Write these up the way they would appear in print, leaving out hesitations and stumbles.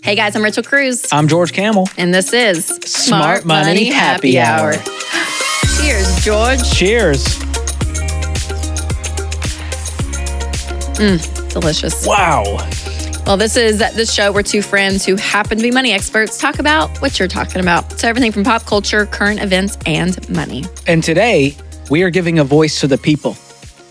Hey guys, I'm Rachel Cruz. I'm George Camel. And this is Smart Money Happy Hour. Cheers, George. Cheers. Delicious. Wow. Well, this is this show where two friends who happen to be money experts talk about what you're talking about. So everything from pop culture, current events, and money. And today, we are giving a voice to the people.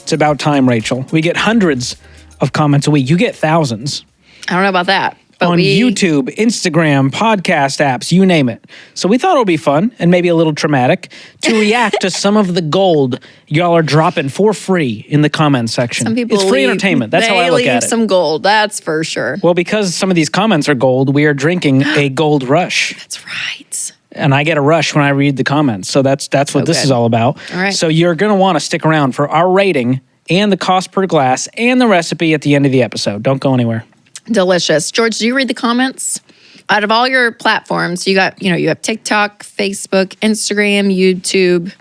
It's about time, Rachel. We get hundreds of comments a week. You get thousands. I don't know about that. But on YouTube, Instagram, podcast apps, you name it. So we thought it would be fun and maybe a little traumatic to react to some of the gold y'all are dropping for free in the comments section. Some people it's free entertainment. That's how I look at it. Some gold, that's for sure. Well, because some of these comments are gold, we are drinking a gold rush. That's right. And I get a rush when I read the comments. So that's what this is all about. All right. So you're going to want to stick around for our rating and the cost per glass and the recipe at the end of the episode. Don't go anywhere. Delicious. George, do you read the comments? Out of all your platforms, you have TikTok, Facebook, Instagram, YouTube,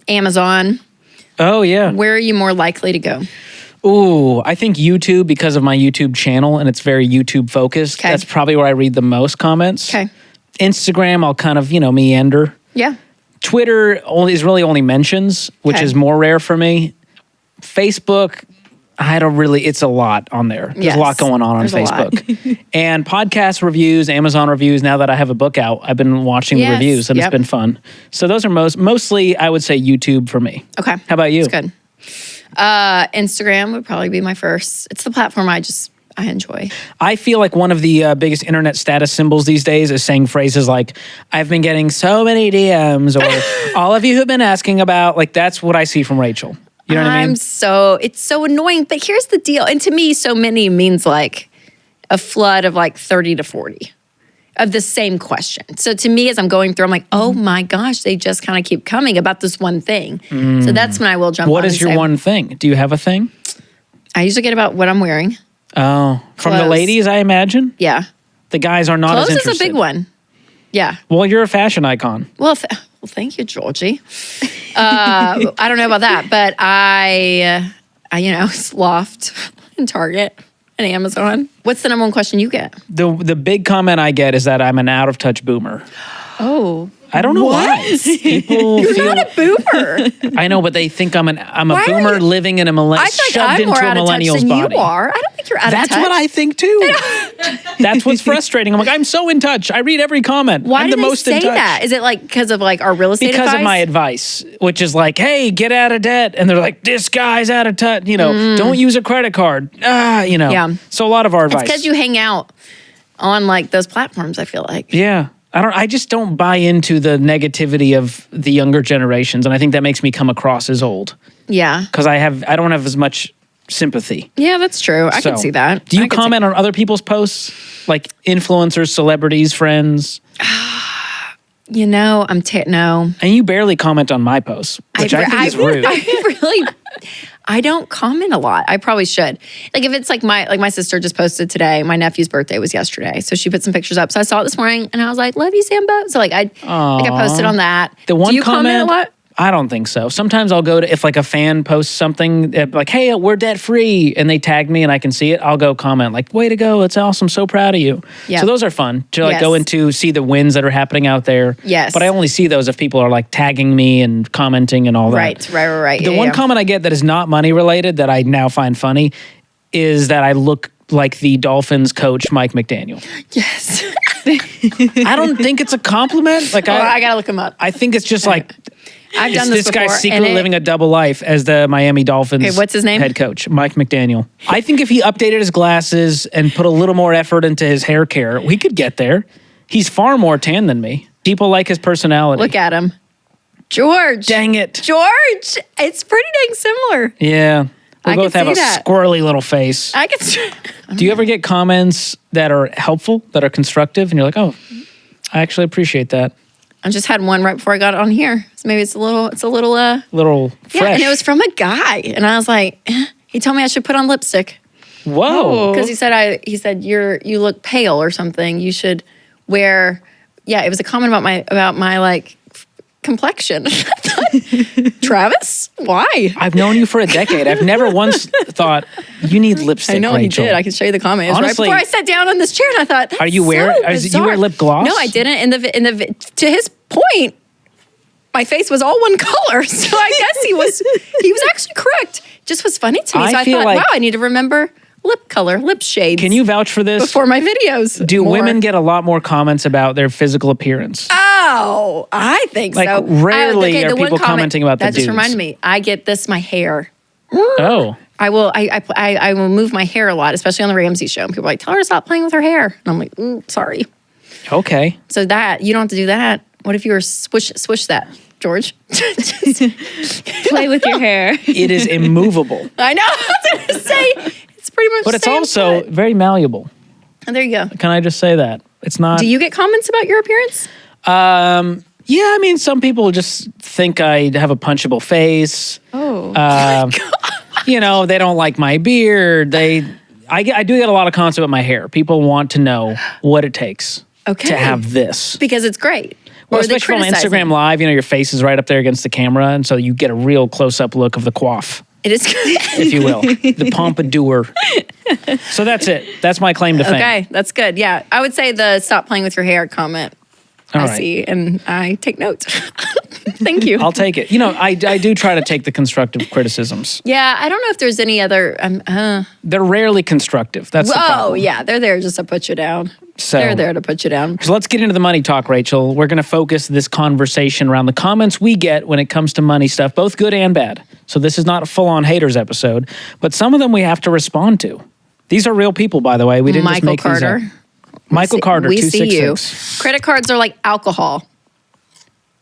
Amazon. Oh, yeah. Where are you more likely to go? Ooh, I think YouTube because of my YouTube channel and it's very YouTube focused. Okay. That's probably where I read the most comments. Okay. Instagram, I'll kind of, meander. Yeah. Twitter is really only mentions, which is more rare for me. Facebook, it's a lot on there. There's a lot going on Facebook. And podcast reviews, Amazon reviews, now that I have a book out, I've been watching the reviews and it's been fun. So those are mostly, I would say, YouTube for me. Okay. How about you? That's good. Instagram would probably be my first. It's the platform I enjoy. I feel like one of the biggest internet status symbols these days is saying phrases like, I've been getting so many DMs, or all of you who've been asking about, like, that's what I see from Rachel. You know what I mean? It's so annoying. But here's the deal. And to me, so many means like a flood of like 30 to 40 of the same question. So to me, as I'm going through, I'm like, oh my gosh, they just kind of keep coming about this one thing. So that's when I will jump on. What is your one thing? Do you have a thing? I usually get about what I'm wearing. Oh, from the ladies, I imagine? Yeah. The guys are not as interested. Clothes is a big one. Yeah. Well, you're a fashion icon. Well, thank you, Georgie. I don't know about that, but I Loft and Target and Amazon. What's the number one question you get? The big comment I get is that I'm an out of touch boomer. Oh. I don't know why. People You're not a boomer. I know, but they think I'm a boomer living in a shoved into a millennial's body. You are. I don't think you're out of touch. That's what I think too. That's what's frustrating. I'm like, I'm so in touch. I read every comment. Why I'm do the they most say in touch. that? Is it like because of like our real estate because advice? of my advice, which is like, hey, get out of debt. And they're like, this guy's out of touch. Don't use a credit card. Yeah. So a lot of our advice. It's because you hang out on like those platforms, I feel like. Yeah. I just don't buy into the negativity of the younger generations, and I think that makes me come across as old. Yeah. Because I don't have as much sympathy. Yeah, that's true. I can see that. Do you comment on other people's posts? Like influencers, celebrities, friends? No. And you barely comment on my posts, which I think is rude. I don't comment a lot. I probably should. Like if it's like my sister just posted today, my nephew's birthday was yesterday. So she put some pictures up. So I saw it this morning and I was like, love you, Sambo. So I posted on that. The one Do you comment a lot? I don't think so. Sometimes I'll go to, if like a fan posts something like, hey, we're debt free, and they tag me and I can see it, I'll go comment like, way to go, it's awesome, so proud of you. Yeah. So those are fun to like go into, see the wins that are happening out there. Yes. But I only see those if people are like tagging me and commenting and all that. Right. The one comment I get that is not money related that I now find funny is that I look like the Dolphins coach, Mike McDaniel. Yes. I don't think it's a compliment. Like I gotta look him up. I think it's just like, I've done this before. This guy's secretly living a double life as the Miami Dolphins what's his name? Head coach, Mike McDaniel. I think if he updated his glasses and put a little more effort into his hair care, we could get there. He's far more tan than me. People like his personality. Look at him. George. Dang it. George. It's pretty dang similar. Yeah. We both have a that. squirrely little face. I can Do you ever get comments that are helpful, that are constructive, and you're like, oh, I actually appreciate that? I just had one right before I got on here. So maybe it's a little little fresh. Yeah, and it was from a guy. And I was like, he told me I should put on lipstick. Whoa. Because he said you look pale or something. You should wear it was a comment about my like complexion. I thought Travis, why? I've known you for a decade. I've never once thought you need lipstick. I know Rachel. he did. I can show you the comment. It was Honestly, right before I sat down on this chair, and I thought, that's are you so wearing? bizarre. You wear lip gloss? No, I didn't. To his point, my face was all one color, so I guess he was actually correct. Just was funny to me. So I thought, wow, I need to remember lip color, lip shades. Can you vouch for this? Before my videos. Do women get a lot more comments about their physical appearance? Oh, I think so. Rarely are people commenting about the dudes. That just reminded me. I get this, my hair. Oh. I will move my hair a lot, especially on the Ramsey show. And people are like, tell her to stop playing with her hair. And I'm like, sorry. Okay. So that, you don't have to do that. What if you were swish that, George? Play with your hair. It is immovable. I know. I was going to say, it's pretty much But it's also very malleable. And there you go. Can I just say that? It's not. Do you get comments about your appearance? Yeah, I mean, some people just think I have a punchable face. Oh. You know, they don't like my beard. I do get a lot of comments about my hair. People want to know what it takes to have this. Because it's great. Well, especially from Instagram Live, you know, your face is right up there against the camera, and so you get a real close-up look of the coif. It is if you will. The pompadour. So that's it. That's my claim to fame. Okay, that's good. Yeah, I would say the stop playing with your hair comment. All right. See, and I take notes. Thank you. I'll take it. You know, I do try to take the constructive criticisms. Yeah, I don't know if there's any other. They're rarely constructive. That's the problem. Oh, yeah, they're there just to put you down. So, they're there to put you down. So let's get into the money talk, Rachel. We're going to focus this conversation around the comments we get when it comes to money stuff, both good and bad. So this is not a full-on haters episode, but some of them we have to respond to. These are real people, by the way. We didn't just make Carter. these up. Michael Carter, we see you. 266. Credit cards are like alcohol.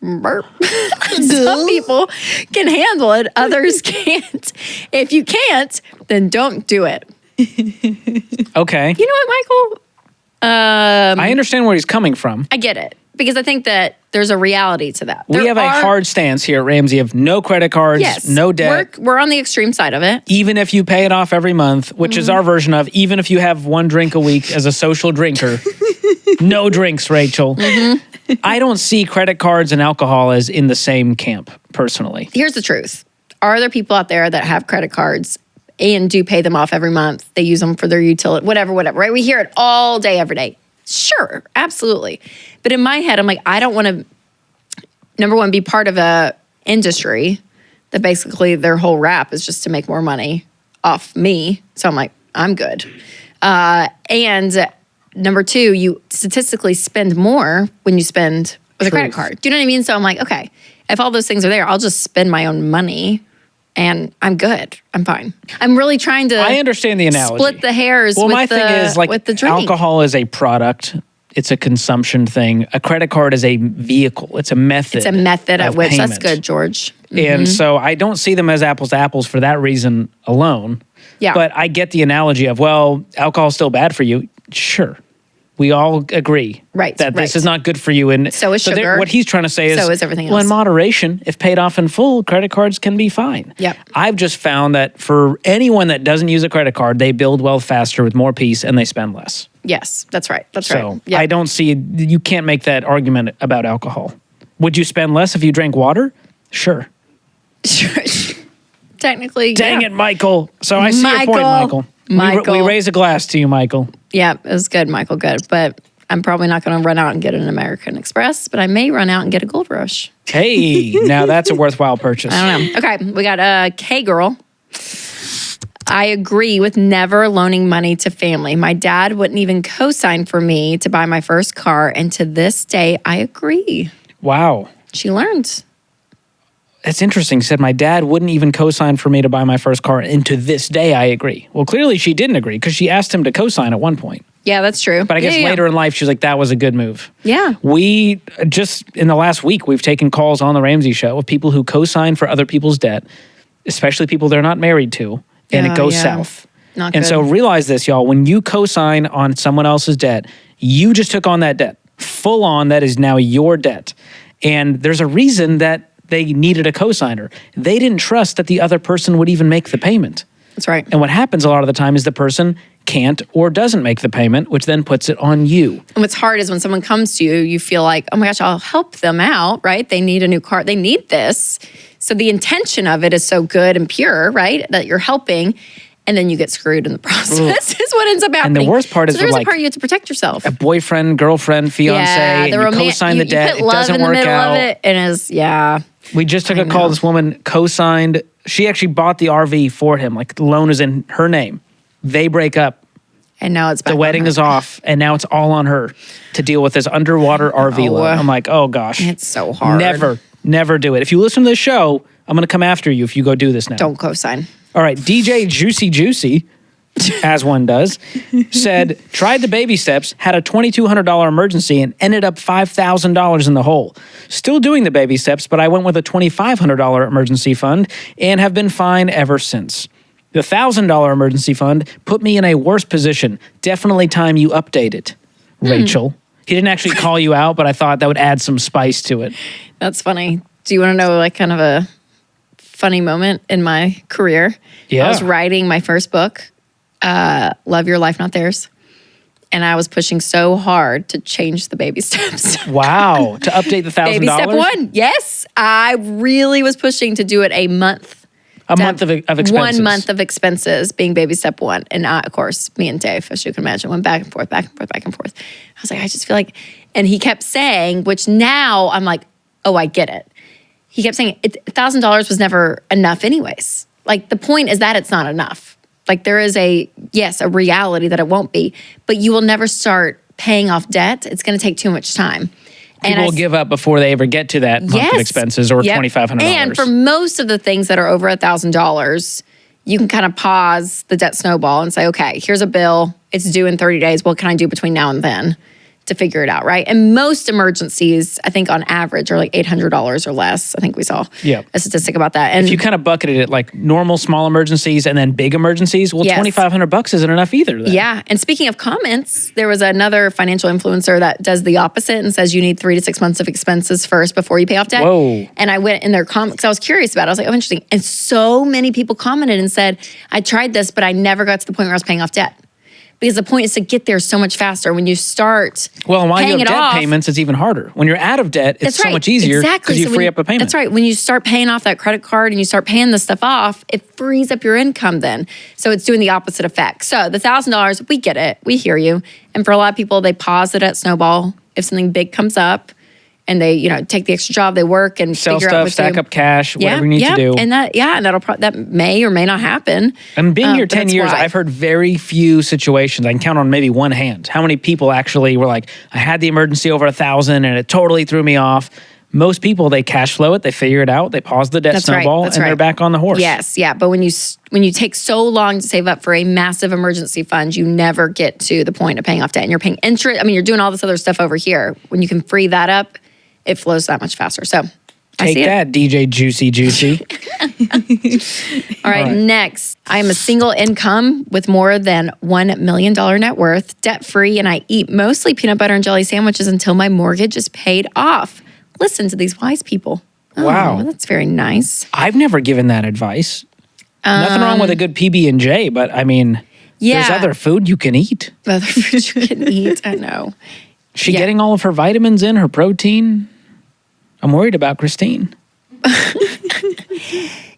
Burp. Some people can handle it, others can't. If you can't, then don't do it. Okay. You know what, Michael? I understand where he's coming from. I get it. Because I think that there's a reality to that. We have a hard stance here at Ramsey of no credit cards, no debt. We're on the extreme side of it. Even if you pay it off every month, which is our version of even if you have one drink a week as a social drinker, no drinks, Rachel. I don't see credit cards and alcohol as in the same camp, personally. Here's the truth. Are there people out there that have credit cards and do pay them off every month? They use them for their utility, whatever, right? We hear it all day, every day. Sure, absolutely. But in my head, I'm like, I don't want to, number one, be part of a industry that basically their whole rap is just to make more money off me. So I'm like, I'm good. And number two, you statistically spend more when you spend with a credit card. Do you know what I mean? So I'm like, okay, if all those things are there, I'll just spend my own money and I'm good. I'm fine. I'm really trying to I understand the analogy. Split the hairs with my thing is like with the drink. Alcohol is a product. It's a consumption thing. A credit card is a vehicle. It's a method. It's a method at which payment. That's good, George. And so I don't see them as apples to apples for that reason alone. Yeah. But I get the analogy of, well, alcohol is still bad for you. Sure. We all agree that this is not good for you. And so is sugar. What he's trying to say is, so is everything else. Well, in moderation, if paid off in full, credit cards can be fine. Yep. I've just found that for anyone that doesn't use a credit card, they build wealth faster with more peace and they spend less. Yes, that's right. That's so right. Yep. I don't see, you can't make that argument about alcohol. Would you spend less if you drank water? Sure. Technically, Dang it, Michael. So I see your point, Michael. We raise a glass to you, Michael. Yeah, it was good, Michael. Good. But I'm probably not going to run out and get an American Express, but I may run out and get a Gold Rush. Hey, now that's a worthwhile purchase. I don't know. Okay, we got a K-Girl. I agree with never loaning money to family. My dad wouldn't even co-sign for me to buy my first car, and to this day, I agree. Wow. She learned. That's interesting. She said, my dad wouldn't even co-sign for me to buy my first car, and to this day, I agree. Well, clearly she didn't agree because she asked him to co-sign at one point. Yeah, that's true. But I guess later in life, she's like, that was a good move. Yeah. We just, in the last week, we've taken calls on the Ramsey show of people who co-sign for other people's debt, especially people they're not married to, and it goes south. Not and good. so realize this, y'all, when you co-sign on someone else's debt, you just took on that debt. Full on, that is now your debt. And there's a reason that they needed a co-signer. They didn't trust that the other person would even make the payment. That's right. And what happens a lot of the time is the person can't or doesn't make the payment, which then puts it on you. And what's hard is when someone comes to you, you feel like, oh my gosh, I'll help them out, right? They need a new car. They need this. So the intention of it is so good and pure, right? That you're helping, and then you get screwed in the process is what ends up happening. And the worst part is there's like a part you have to protect yourself. A boyfriend, girlfriend, fiance, and you co-sign the debt. You put love it doesn't in the work middle out. of it, and We just took a call. This woman co-signed. She actually bought the RV for him. Like the loan is in her name. They break up. And now it's back the wedding is off, and now it's all on her to deal with this underwater RV loan. I'm like, oh gosh, it's so hard. Never do it. If you listen to this show, I'm going to come after you if you go do this now. Don't co-sign. All right, DJ Juicy, as one does, said, tried the baby steps, had a $2,200 emergency, and ended up $5,000 in the hole. Still doing the baby steps, but I went with a $2,500 emergency fund and have been fine ever since. The $1,000 emergency fund put me in a worse position. Definitely time you update it, Rachel. He didn't actually call you out, but I thought that would add some spice to it. That's funny. Do you want to know like kind of a funny moment in my career? Yeah. I was writing my first book, Love Your Life, Not Theirs. And I was pushing so hard to change the baby steps. Wow. To update the $1,000? Baby step 1. Yes. I really was pushing to do it a month. A month of expenses. 1 month of expenses being baby step 1. And of course, me and Dave, as you can imagine, went back and forth, back and forth, back and forth. I was like, I just feel like, and he kept saying, which now I'm like, oh, I get it. He kept saying $1,000 was never enough anyways. Like the point is that it's not enough. Like there is a reality that it won't be, but you will never start paying off debt. It's going to take too much time. People will give up before they ever get to that month of expenses or $2,500. And for most of the things that are over $1,000, you can kind of pause the debt snowball and say, okay, here's a bill. It's due in 30 days. What can I do between now and then to figure it out, right? And most emergencies, I think on average, are like $800 or less. I think we saw a statistic about that. And if you kind of bucketed it like normal small emergencies and then big emergencies, well, $2,500 isn't enough either. Then. Yeah. And speaking of comments, there was another financial influencer that does the opposite and says you need 3 to 6 months of expenses first before you pay off debt. Whoa. And I went in their comments because I was curious about it. I was like, oh, interesting. And so many people commented and said, I tried this, but I never got to the point where I was paying off debt. Because the point is to get there so much faster. When you start and while paying you have debt payments, it's even harder. When you're out of debt, it's so much easier because you free up a payment. That's right. When you start paying off that credit card and you start paying this stuff off, it frees up your income then. So it's doing the opposite effect. So the $1,000, we get it. We hear you. And for a lot of people, they pause it at Snowball if something big comes up. And they, take the extra job, they work and sell figure stuff, out what stack up cash, whatever you need to do. And that may or may not happen. And being here 10 years, I've heard very few situations. I can count on maybe one hand how many people actually were like, I had the emergency over $1,000 and it totally threw me off. Most people, they cash flow it, they figure it out, they pause the debt snowball, and they're back on the horse. Yes, yeah. But when you take so long to save up for a massive emergency fund, you never get to the point of paying off debt. And you're paying interest. I mean, you're doing all this other stuff over here. When you can free that up, it flows that much faster. So take that, DJ Juicy. All right, next. I am a single income with more than $1 million net worth, debt-free, and I eat mostly peanut butter and jelly sandwiches until my mortgage is paid off. Listen to these wise people. Wow. Oh, that's very nice. I've never given that advice. Nothing wrong with a good PB&J, but I mean, there's other food you can eat. Other food you can eat, I know. She getting all of her vitamins in, her protein? I'm worried about Christine.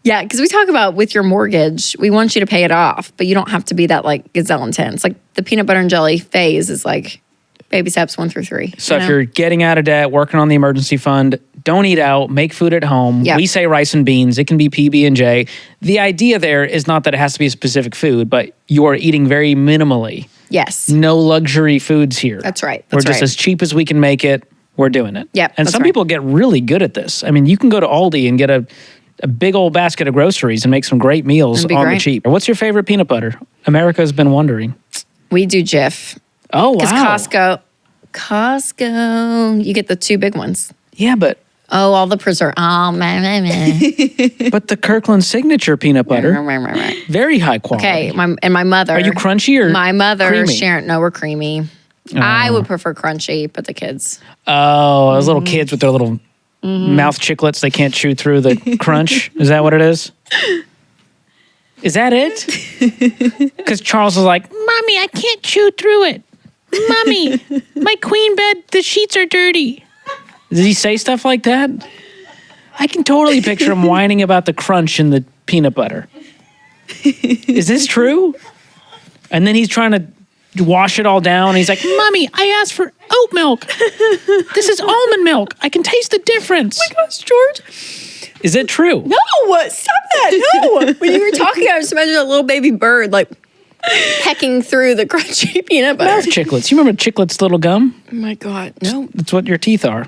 Yeah, because we talk about with your mortgage, we want you to pay it off, but you don't have to be that like gazelle intense. Like the peanut butter and jelly phase is like baby steps 1 through 3. So if you're getting out of debt, working on the emergency fund, don't eat out, make food at home. Yep. We say rice and beans. It can be PB&J. The idea there is not that it has to be a specific food, but you are eating very minimally. Yes. No luxury foods here. That's right. We're just as cheap as we can make it. We're doing it. Yep. And some people get really good at this. I mean, you can go to Aldi and get a big old basket of groceries and make some great meals on the cheap. What's your favorite peanut butter? America's been wondering. We do Jif. Oh, wow. Because Costco, you get the 2 big ones. Yeah, but... Oh, all the preserve. Oh, man. But the Kirkland signature peanut butter, very high quality. Okay, my mother. Are you crunchy or my mother, creamy? Sharon? No, we're creamy. I would prefer crunchy, but the kids. Oh, those little kids with their little mouth chiclets, they can't chew through the crunch. Is that what it is? Is that it? Because Charles is like, Mommy, I can't chew through it. Mommy, my queen bed, the sheets are dirty. Does he say stuff like that? I can totally picture him whining about the crunch in the peanut butter. Is this true? And then he's trying to wash it all down. And he's like, Mommy, I asked for oat milk. This is almond milk. I can taste the difference. Oh my gosh, George. Is it true? No, stop that. No. When you were talking, I was imagining a little baby bird like pecking through the crunchy peanut butter. Mouth chiclets. You remember Chiclets Little Gum? Oh my God, no. That's what your teeth are.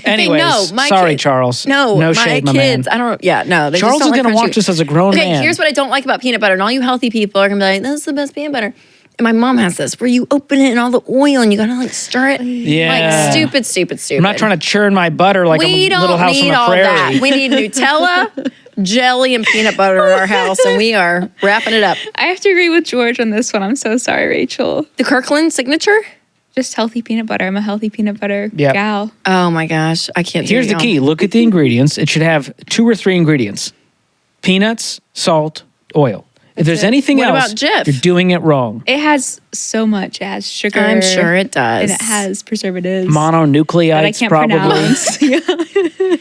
Anyways, no, sorry, kids, Charles. No, no my shade, kids, my man. I don't, yeah, no. They Charles just don't is going to like watch this as a grown man. Okay, here's what I don't like about peanut butter. And all you healthy people are going to be like, this is the best peanut butter. And my mom has this where you open it and all the oil and you got to like stir it. Yeah. Like stupid. I'm not trying to churn my butter like a Little House on the Prairie. That. We need Nutella, jelly, and peanut butter in our house, and we are wrapping it up. I have to agree with George on this one. I'm so sorry, Rachel. The Kirkland signature? Just healthy peanut butter. I'm a healthy peanut butter gal. Oh my gosh, I can't do it. Here's the key. Look at the ingredients. It should have 2 or 3 ingredients. Peanuts, salt, oil. If there's anything else, about Jif? you're doing it wrong. It has so much. It has sugar. I'm sure it does. And it has preservatives. Mononucleotides, that I can't probably. pronounce.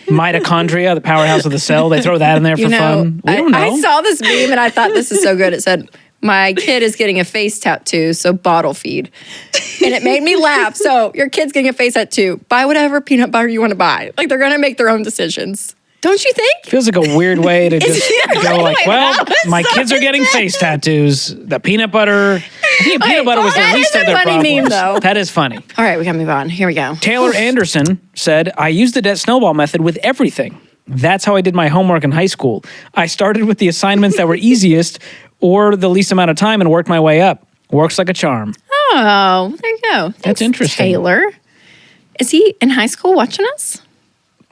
Mitochondria, the powerhouse of the cell. They throw that in there for fun. We don't know. I saw this meme and I thought this is so good. It said, my kid is getting a face tattoo, so bottle feed. And it made me laugh. So your kid's getting a face tattoo. Buy whatever peanut butter you want to buy. Like they're going to make their own decisions. Don't you think? Feels like a weird way to just go like, well, my kids are getting face tattoos. The peanut butter. I think peanut butter was the least of their problems. That is a funny meme, though. That is funny. All right, we got to move on. Here we go. Taylor Anderson said, I used the Snowball method with everything. That's how I did my homework in high school. I started with the assignments that were easiest or the least amount of time and worked my way up. Works like a charm. Oh, there you go. Thanks, That's interesting. Taylor. Is he in high school watching us?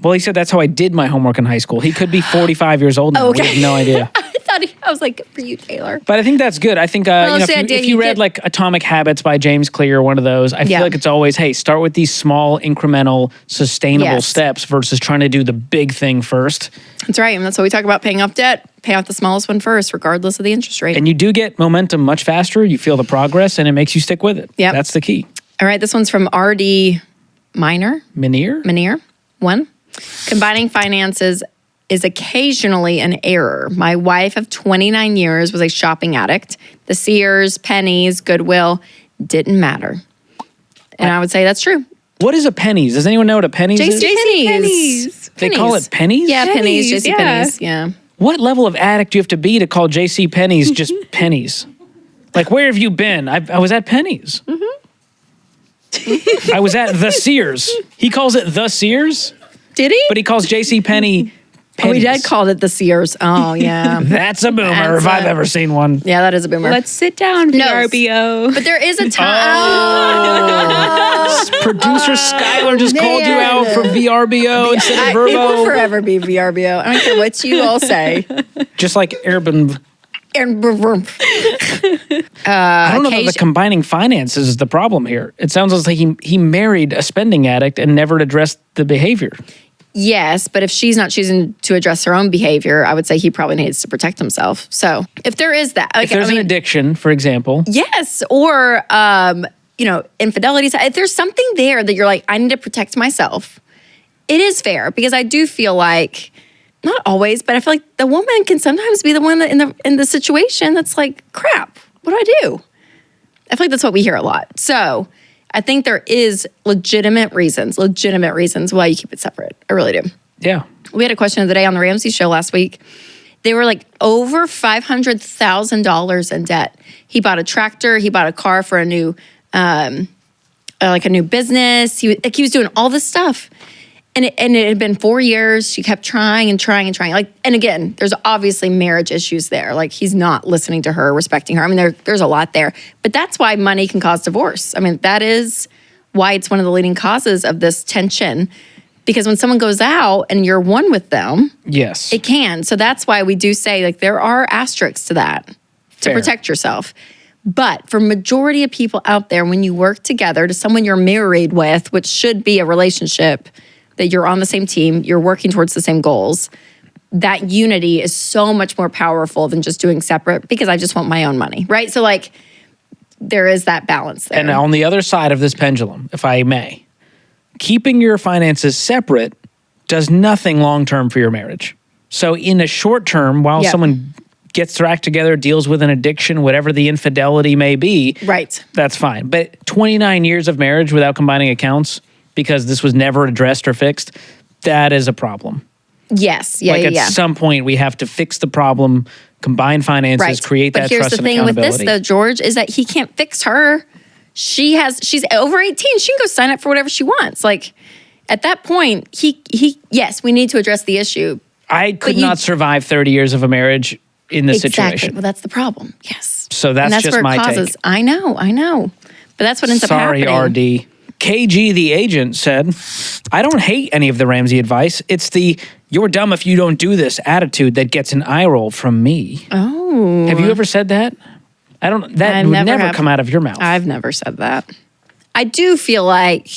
Well, he said that's how I did my homework in high school. He could be 45 years old now. Okay. We have no idea. I was like, good for you, Taylor. But I think that's good. I think if you read like Atomic Habits by James Clear, one of those, I feel like it's always, hey, start with these small, incremental, sustainable steps versus trying to do the big thing first. That's right. And that's what we talk about, paying off debt. Pay off the smallest one first, regardless of the interest rate. And you do get momentum much faster. You feel the progress, and it makes you stick with it. Yep. That's the key. All right. This one's from R.D. Minier. 1. Combining finances is occasionally an error. My wife of 29 years was a shopping addict. The Sears, Pennies, Goodwill didn't matter. And I would say that's true. What is a Pennies? Does anyone know what a Pennies is? JCPenney's. They call it Pennies? Yeah, Pennies, Pennies, JCPenney's, yeah. What level of addict do you have to be to call JCPenney's just Pennies? Like, where have you been? I was at Pennies. I was at the Sears. He calls it the Sears? Did he? But he calls JCPenney Pennies. Oh, he did call it the Sears. Oh, yeah. That's a boomer if I've ever seen one. Yeah, that is a boomer. Let's sit down, VRBO. But there is a time. Producer Skylar just called you out for VRBO instead of Verbo. It will forever be VRBO. I don't care what you all say. Just like Urban. I don't know that the combining finances is the problem here. It sounds like he married a spending addict and never addressed the behavior. Yes, but if she's not choosing to address her own behavior, I would say he probably needs to protect himself. So if there is that. If there's an addiction, for example. Yes, or, infidelity. If there's something there that you're like, I need to protect myself, it is fair because I do feel like, not always, but I feel like the woman can sometimes be the one that in the situation that's like, crap, what do I do? I feel like that's what we hear a lot. So I think there is legitimate reasons why you keep it separate. I really do. Yeah. We had a question of the day on the Ramsey show last week. They were like over $500,000 in debt. He bought a tractor. He bought a car for a new, a new business. He was doing all this stuff. And it had been 4 years. She kept trying and trying and trying. And again, there's obviously marriage issues there. Like he's not listening to her, respecting her. I mean, there's a lot there. But that's why money can cause divorce. I mean, that is why it's one of the leading causes of this tension. Because when someone goes out and you're one with them, yes, it can. So that's why we do say like there are asterisks to that to protect yourself. But for majority of people out there, when you work together to someone you're married with, which should be a relationship that you're on the same team, you're working towards the same goals, that unity is so much more powerful than just doing separate because I just want my own money, right? So like there is that balance there. And on the other side of this pendulum, if I may, keeping your finances separate does nothing long-term for your marriage. So in a short term, while someone gets their act together, deals with an addiction, whatever the infidelity may be, right, that's fine. But 29 years of marriage without combining accounts because this was never addressed or fixed, that is a problem. Yes. At some point, we have to fix the problem, combine finances, create that trust and accountability. But here's the thing with this, though, George, is that he can't fix her. She's over 18. She can go sign up for whatever she wants. Like, at that point, yes, we need to address the issue. I could not survive 30 years of a marriage in this situation. Well, that's the problem. Yes. So that's just my take. I know. But that's what ends up happening. Sorry, RD. KG, the agent, said, I don't hate any of the Ramsey advice. It's the "you're dumb if you don't do this" attitude that gets an eye roll from me. Oh. Have you ever said that? That would never come out of your mouth. I've never said that. I do feel like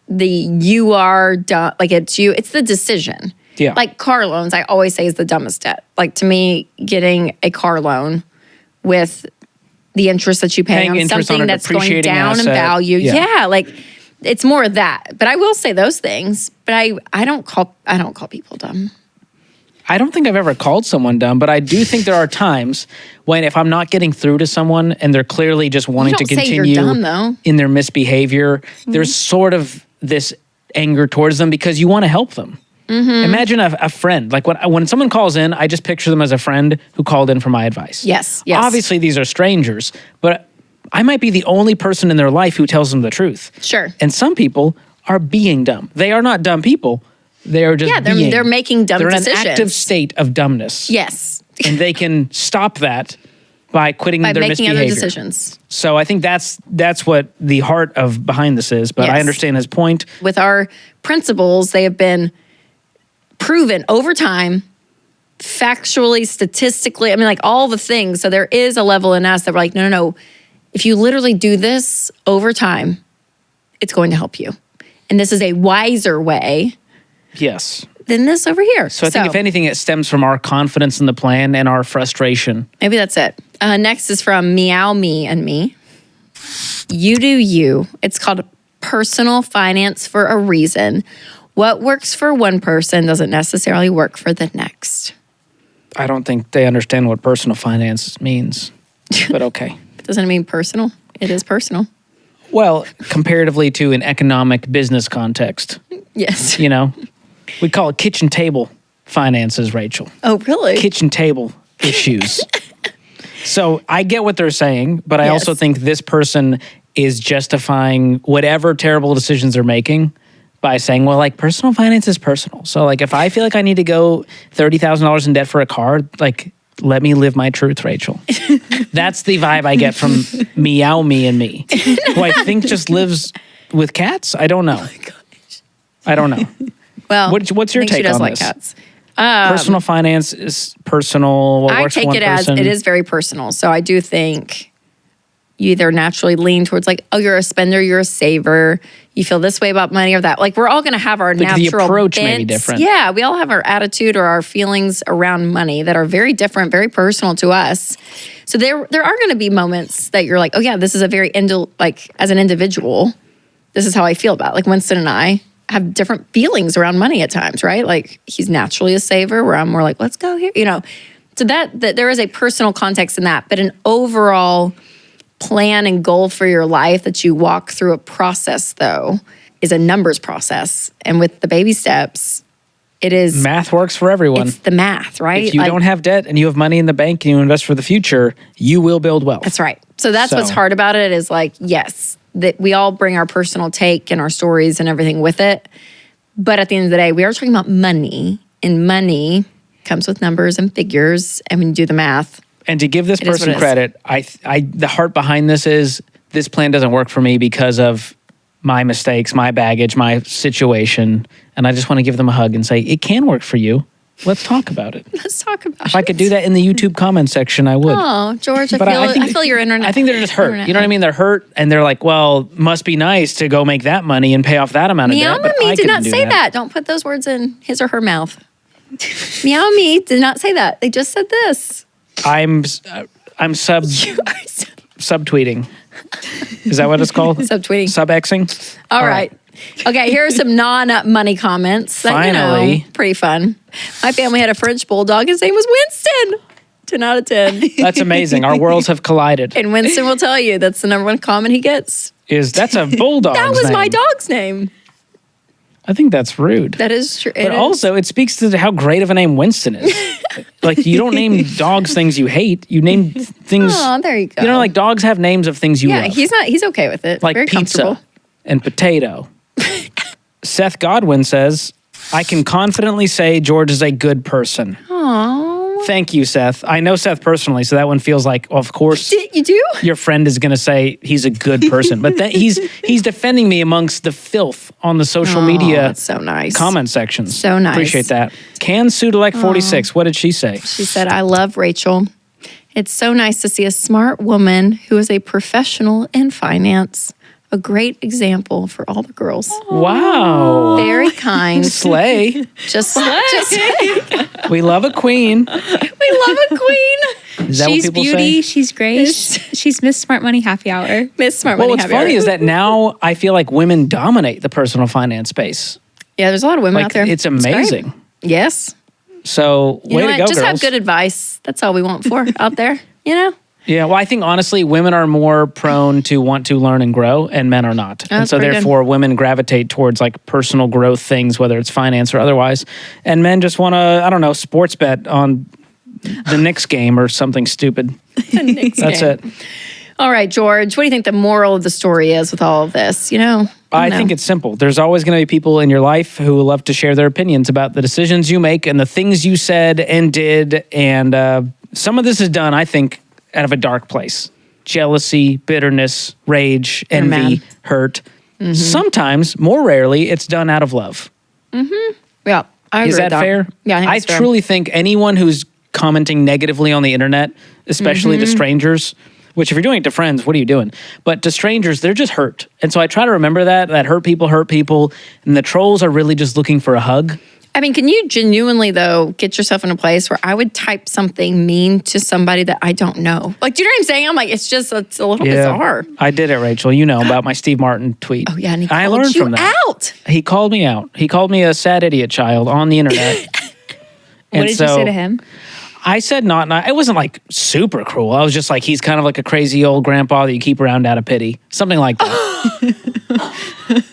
you are dumb, like it's the decision. Yeah. Like car loans, I always say is the dumbest debt. Like to me, getting a car loan with the interest that you pay on something that's going down in value. Yeah, like it's more of that. But I will say those things. But I don't call people dumb. I don't think I've ever called someone dumb, but I do think there are times when if I'm not getting through to someone and they're clearly just wanting to continue in their misbehavior, there's sort of this anger towards them because you want to help them. Mm-hmm. Imagine a friend. Like when someone calls in, I just picture them as a friend who called in for my advice. Yes. Obviously, these are strangers, but I might be the only person in their life who tells them the truth. Sure. And some people are being dumb. They are not dumb people. They are just they're making dumb decisions. They're in an active state of dumbness. Yes. And they can stop that by quitting their misbehavior. By making other decisions. So I think that's what the heart of behind this is, but I understand his point. With our principles, they have been proven over time, factually, statistically, I mean, like all the things. So there is a level in us that we're like, no. If you literally do this over time, it's going to help you. And this is a wiser way. Yes. Than this over here. So I think if anything, it stems from our confidence in the plan and our frustration. Maybe that's it. Next is from Meow Me and Me. You do you. It's called personal finance for a reason. What works for one person doesn't necessarily work for the next. I don't think they understand what personal finance means, but okay. Doesn't it mean personal? It is personal. Well, comparatively to an economic business context. Yes. We call it kitchen table finances, Rachel. Oh, really? Kitchen table issues. So I get what they're saying, but I also think this person is justifying whatever terrible decisions they're making by saying, well, like personal finance is personal. So like if I feel like I need to go $30,000 in debt for a car, like let me live my truth, Rachel. That's the vibe I get from Meow Me and Me, who I think just lives with cats. I don't know. Oh my gosh. I don't know. Well, what's your take on like this? Cats. Personal finance is personal. I take it as it is very personal. So I do think you either naturally lean towards like, oh, you're a spender, you're a saver. You feel this way about money or that. Like we're all going to have our natural the approach bent. may be different. Yeah, we all have our attitude or our feelings around money that are very different, very personal to us. So there are going to be moments that you're like, oh yeah, this is a very as an individual, this is how I feel about it. Like Winston and I have different feelings around money at times, right? Like he's naturally a saver where I'm more like, let's go here, So that there is a personal context in that, but an overall plan and goal for your life that you walk through a process, though, is a numbers process. And with the baby steps, it is... Math works for everyone. It's the math, right? If you don't have debt and you have money in the bank and you invest for the future, you will build wealth. That's right. So that's what's hard about it is like, yes, that we all bring our personal take and our stories and everything with it. But at the end of the day, we are talking about money, and money comes with numbers and figures. And when you do the math... And to give this person credit, the heart behind this is this plan doesn't work for me because of my mistakes, my baggage, my situation. And I just want to give them a hug and say, it can work for you. Let's talk about it. Let's talk about it. If I could do that in the YouTube comment section, I would. Oh, George, I feel your internet. I think they're just hurt. You know what I mean? They're hurt and they're like, well, must be nice to go make that money and pay off that amount of debt. Meow Me did not say that. Don't put those words in his or her mouth. Meow Me did not say that. They just said this. I'm subtweeting. Is that what it's called? Subtweeting. Sub-Xing? All right. Okay, here are some non-money comments. That, Finally. Pretty fun. My family had a French bulldog. His name was Winston. 10 out of 10. That's amazing. Our worlds have collided. And Winston will tell you that's the number one comment he gets. That's a bulldog. That was my dog's name. I think that's rude. That is true. But also, it speaks to how great of a name Winston is. Like, you don't name dogs things you hate. You name things. Oh, there you go. You know, like dogs have names of things you love. Yeah, he's okay with it. Like very pizza and potato. Seth Godwin says, I can confidently say George is a good person. Aww. Thank you, Seth. I know Seth personally, so that one feels like, well, of course, you do? Your friend is going to say he's a good person. But he's defending me amongst the filth on the social media that's so nice. comment sections. So nice. Appreciate that. Can Sudalek 46, what did she say? She said, I love Rachel. It's so nice to see a smart woman who is a professional in finance. A great example for all the girls. Wow. Very kind. Slay. Just slay. We love a queen. We love a queen. Is that She's what people beauty. say? She's grace. She's Miss Smart Money Happy Hour. Miss Smart Well, Money what's Happy funny Hour. is that now I feel like women dominate the personal finance space. Yeah, there's a lot of women Like, out there. it's great. amazing. Yes. So, You way know to what? go, Just girls. have good advice. That's all we want for out there, you know? Yeah, well, I think honestly, women are more prone to want to learn and grow, and men are not. And that's so, pretty good. therefore, women gravitate towards like personal growth things, whether it's finance or otherwise. And men just want to, I don't know, sports bet on the Knicks game or something stupid. That's it. All right, George, what do you think the moral of the story is with all of this? You know? I think it's simple. There's always going to be people in your life who love to share their opinions about the decisions you make and the things you said and did. And some of this is done, I think, out of a dark place. Jealousy, bitterness, rage, envy, hurt. Mm-hmm. Sometimes, more rarely, it's done out of love. Mm-hmm. Yeah, I agree Is that with fair? Yeah, I think I that's fair. truly think anyone who's commenting negatively on the internet, especially to strangers, which if you're doing it to friends, what are you doing? But to strangers, they're just hurt. And so I try to remember that hurt people, and the trolls are really just looking for a hug. I mean, can you genuinely, though, get yourself in a place where I would type something mean to somebody that I don't know? Like, do you know what I'm saying? I'm like, it's a little bizarre. I did it, Rachel. You know about my Steve Martin tweet. Oh, yeah, and I learned from that. out. He called me out. He called me a sad idiot child on the internet. What did you say to him? I said not. It wasn't like super cruel. I was just like, he's kind of like a crazy old grandpa that you keep around out of pity. Something like that.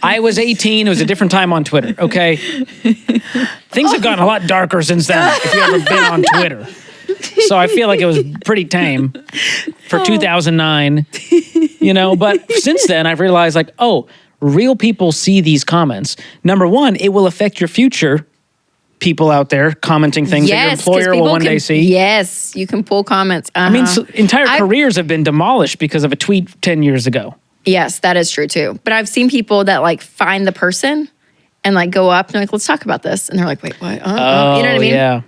I was 18. It was a different time on Twitter, okay? Things have gotten a lot darker since then, if you've ever been on Twitter. So I feel like it was pretty tame for 2009, you know? But since then, I've realized like, oh, real people see these comments. Number one, it will affect your future. People out there commenting things that your employer will one day see. Yes, you can pull comments. I mean, entire careers have been demolished because of a tweet 10 years ago. Yes, that is true too. But I've seen people that like find the person and like go up and they're like, let's talk about this. And they're like, wait, what? You know what I mean? Yeah.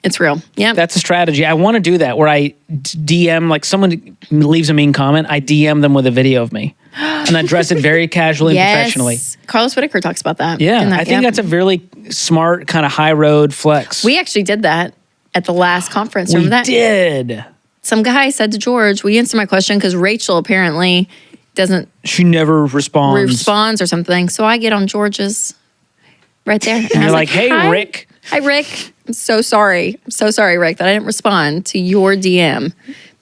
It's real. Yeah. That's a strategy. I want to do that where I DM, like someone leaves a mean comment, I DM them with a video of me. And I dress it very casually and professionally. Carlos Whitaker talks about that. Yeah, I think that's a really smart kind of high road flex. We actually did that at the last conference. Remember that? We did. Some guy said to George, will you answer my question? Because Rachel apparently doesn't. She never responds. Or something. So I get on George's right there. And you're like, hey, hi. Rick. Hi, Rick. I'm so sorry. I'm so sorry, Rick, that I didn't respond to your DM.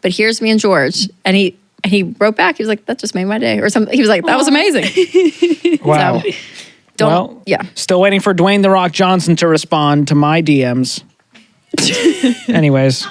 But here's me and George. And he wrote back. He was like, that just made my day. Or something. He was like, that was amazing. Wow. So, Still waiting for Dwayne "The Rock" Johnson to respond to my DMs. Anyways,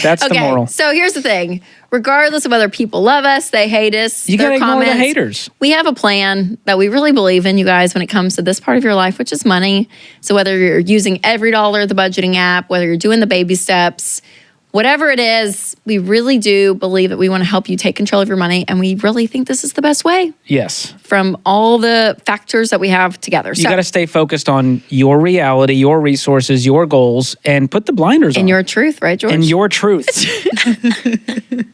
that's the moral. So here's the thing. Regardless of whether people love us, they hate us, You got to their ignore the comments, haters. we have a plan that we really believe in, you guys, when it comes to this part of your life, which is money. So whether you're using every dollar of the budgeting app, whether you're doing the baby steps, whatever it is, we really do believe that we want to help you take control of your money. And we really think this is the best way Yes. from all the factors that we have together. You got to stay focused on your reality, your resources, your goals, and put the blinders on. and your truth, right, George? And your truth.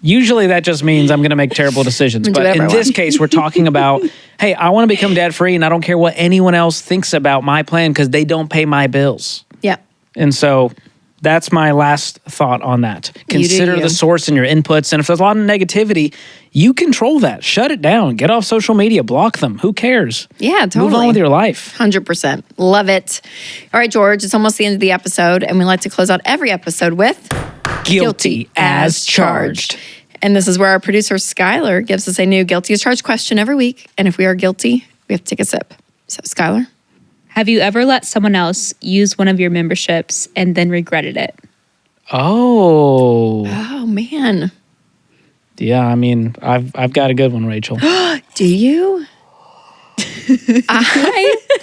Usually that just means I'm going to make terrible decisions. Do But whatever in I this want. case, we're talking about, hey, I want to become debt free and I don't care what anyone else thinks about my plan because they don't pay my bills. Yeah. And so That's my last thought on that. Consider the source and your inputs. And if there's a lot of negativity, you control that. Shut it down. Get off social media. Block them. Who cares? Yeah, totally. Move on with your life. 100%. Love it. All right, George, it's almost the end of the episode, and we like to close out every episode with Guilty as charged. And this is where our producer, Skylar, gives us a new guilty as charged question every week. And if we are guilty, we have to take a sip. So, Skylar. Have you ever let someone else use one of your memberships and then regretted it? Oh, man. Yeah, I mean, I've got a good one, Rachel. Do you?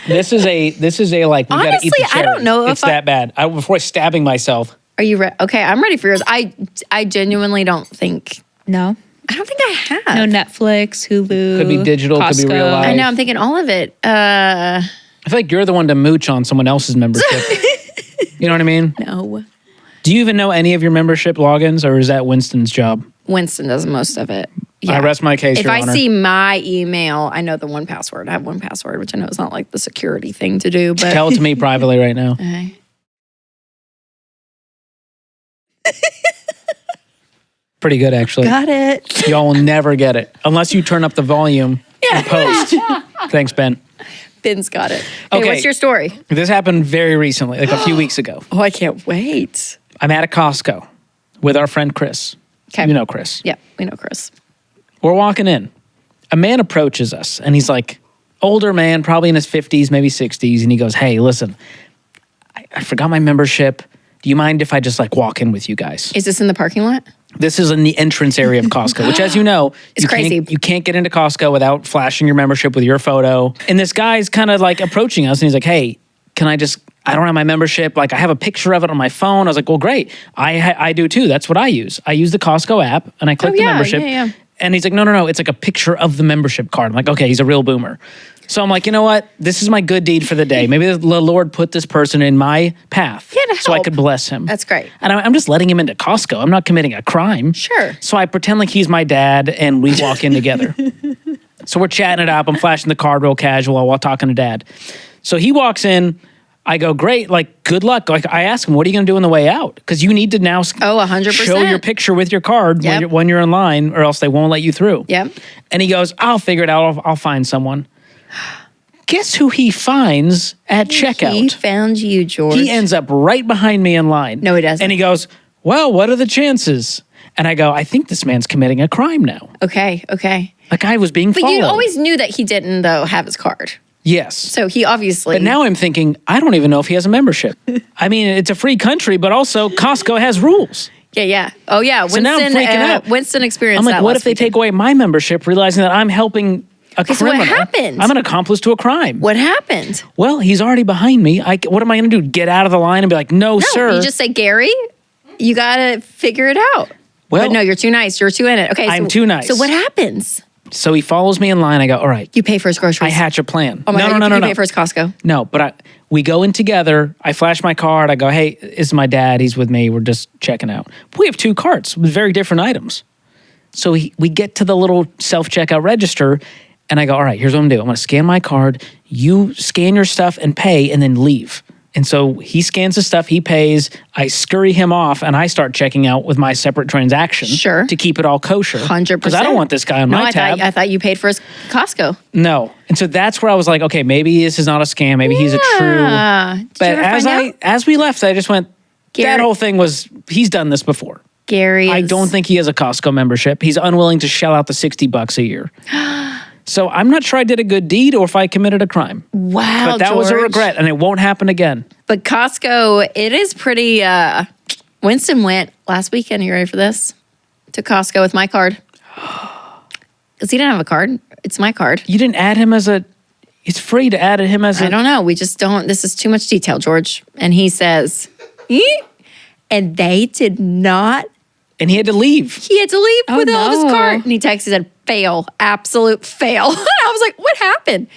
This is a like, we gotta eat the cherry. I don't know it's that bad. Before stabbing myself. Are you ready? Okay, I'm ready for yours. I genuinely don't think. No. I don't think I have. No Netflix, Hulu. Could be digital, Costco. could be real life. I know, I'm thinking all of it. I feel like you're the one to mooch on someone else's membership. You know what I mean? No. Do you even know any of your membership logins, or is that Winston's job? Winston does most of it. Yeah. I rest my case, If Your I Honor. see my email, I know the 1Password. I have 1Password, which I know is not like the security thing to do, but Tell it to me privately right now. Okay. Pretty good, actually. Got it. Y'all will never get it unless you turn up the volume and post. Thanks, Ben. Ben's got it. Okay, what's your story? This happened very recently, like a few weeks ago. Oh, I can't wait. I'm at a Costco with our friend Chris. Okay. You know Chris. Yeah, we know Chris. We're walking in. A man approaches us, and he's like, older man, probably in his 50s, maybe 60s, and he goes, hey, listen, I forgot my membership. Do you mind if I just like walk in with you guys? Is this in the parking lot? This is in the entrance area of Costco, which, as you know, It's crazy. You can't get into Costco without flashing your membership with your photo. And this guy's kind of like approaching us, and he's like, hey, I don't have my membership. Like, I have a picture of it on my phone. I was like, well, great. I do too. That's what I use. I use the Costco app, and I click the membership. Yeah. And he's like, no. It's like a picture of the membership card. I'm like, okay, he's a real boomer. So I'm like, you know what? This is my good deed for the day. Maybe the Lord put this person in my path so I could bless him. That's great. And I'm just letting him into Costco. I'm not committing a crime. Sure. So I pretend like he's my dad, and we walk in together. So we're chatting it up. I'm flashing the card real casual while talking to dad. So he walks in. I go, great, like, good luck. Like, I ask him, what are you going to do on the way out? Because you need to now 100%. show your picture with your card when you're in line, or else they won't let you through. Yep. And he goes, I'll figure it out. I'll find someone. Guess who he finds at checkout? He found you, George. He ends up right behind me in line. No, he doesn't. And he goes, well, what are the chances? And I go, I think this man's committing a crime now. Okay. Like, I was being followed. But you always knew that he didn't, though, have his card. Yes. So he obviously... But now I'm thinking, I don't even know if he has a membership. I mean, it's a free country, but also Costco has rules. Yeah. Oh, yeah. Winston, So now I'm freaking out. Winston experienced I'm like, that what last if they weekend. take away my membership, realizing that I'm helping a criminal? So what happened? I'm an accomplice to a crime. What happened? Well, he's already behind me. What am I going to do? Get out of the line and be like, no, sir. You just say, Gary, you got to figure it out. Well, but no, you're too nice. You're too in it. Okay, I'm too nice. So what happens? So he follows me in line. I go, all right. You pay for his groceries. I hatch a plan. Oh my God, No. You pay for his Costco. No, but we go in together. I flash my card. I go, hey, this is my dad. He's with me. We're just checking out. We have two carts with very different items. So we get to the little self-checkout register, and I go, all right, here's what I'm going to do. I'm going to scan my card. You scan your stuff and pay, and then leave. And so he scans the stuff, he pays, I scurry him off, and I start checking out with my separate transaction. Sure. To keep it all kosher. 100%. Because I don't want this guy on my tab. I thought you paid for his Costco. No. And so that's where I was like, okay, maybe this is not a scam. Maybe he's a true. Did you ever find out? As we left, I just went, Gary, that whole thing was, he's done this before. Gary I don't think he has a Costco membership. He's unwilling to shell out the $60 a year. So I'm not sure I did a good deed or if I committed a crime. Wow, But that was a George. regret, and it won't happen again. But Costco, it is pretty... Winston went last weekend. Are you ready for this? To Costco with my card. Because he didn't have a card. It's my card. You didn't add him as a... It's free to add him as a... I don't know. We just don't... This is too much detail, George. And he says... And they did not... And he had to leave. He had to leave without his no. card. And he texted and said, fail. Absolute fail. I was like, what happened?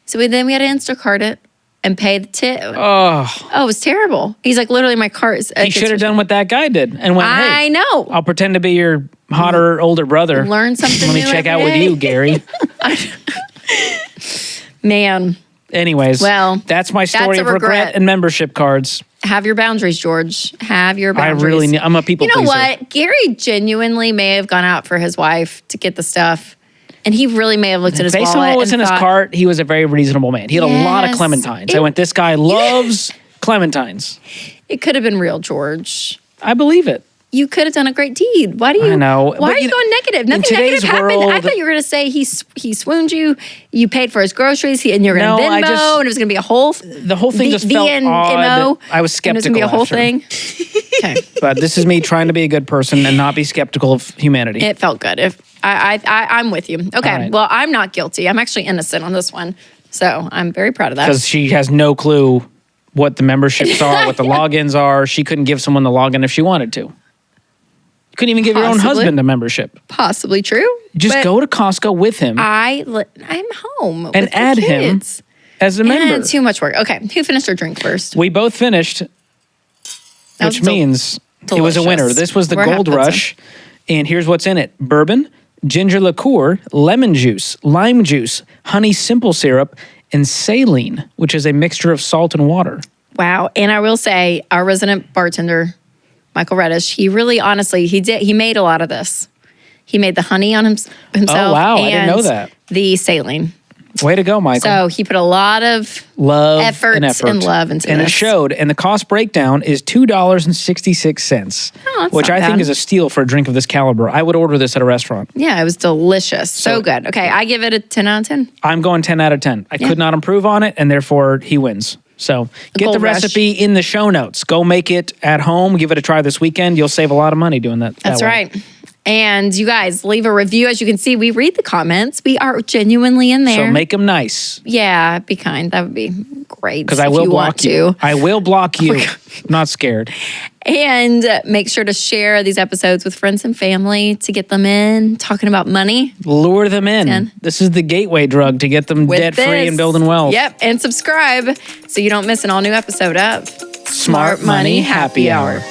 So then we had to Instacart it and pay the tip. Oh. Oh, it was terrible. He's like, literally, my card is... He should have done what that guy did and went, hey, I know. I'll pretend to be your hotter, older brother. Learn something Let me new check every out with day. you, Gary. Man. Anyways, Well, that's my story that's a of regret regret. and membership cards. Have your boundaries, George. Have your boundaries. I'm a people pleaser. You know what? Gary genuinely may have gone out for his wife to get the stuff. And he really may have looked at his wallet. Based on what was in his cart, he was a very reasonable man. He had a lot of clementines. I went, this guy loves clementines. It could have been real, George. I believe it. You could have done a great deed. Why do you? I know. Why are you going negative? Nothing negative happened. I thought you were going to say he swooned you. You paid for his groceries, and you're going to Venmo, and it was going to be a whole. The whole thing just felt odd. I was skeptical. It was going to be a whole thing. Okay, but this is me trying to be a good person and not be skeptical of humanity. It felt good. I'm with you. Okay, right. Well, I'm not guilty. I'm actually innocent on this one, so I'm very proud of that. Because she has no clue what the memberships are, what the logins are. She couldn't give someone the login if she wanted to. Couldn't even give your own husband a membership. Possibly true. Just go to Costco with him. I'm home and add him as a member. Too much work. Okay, who finished their drink first? We both finished, which means it was a winner. This was the Gold Rush, and here's what's in it: bourbon, ginger liqueur, lemon juice, lime juice, honey simple syrup, and saline, which is a mixture of salt and water. Wow! And I will say, our resident bartender, Michael Reddish, he really, honestly, he made a lot of this. He made the honey on himself. Oh, wow. I didn't know that. The saline. Way to go, Michael. So he put a lot of effort and love into and this. It showed. And the cost breakdown is $2.66, which I think is a steal for a drink of this caliber. I would order this at a restaurant. Yeah, it was delicious. So good. Okay, I give it a 10 out of 10. I'm going 10 out of 10. I could not improve on it, and therefore he wins. So get the recipe in the show notes. Go make it at home. Give it a try this weekend. You'll save a lot of money doing that. That's right. And you guys, leave a review. As you can see, we read the comments. We are genuinely in there. So make them nice. Yeah, be kind. That would be great. Because I will block you. I will block you. I'm not scared. And make sure to share these episodes with friends and family to get them in, talking about money. Lure them in. This is the gateway drug to get them debt-free and building wealth. Yep, and subscribe so you don't miss an all-new episode of Smart Money Happy Hour.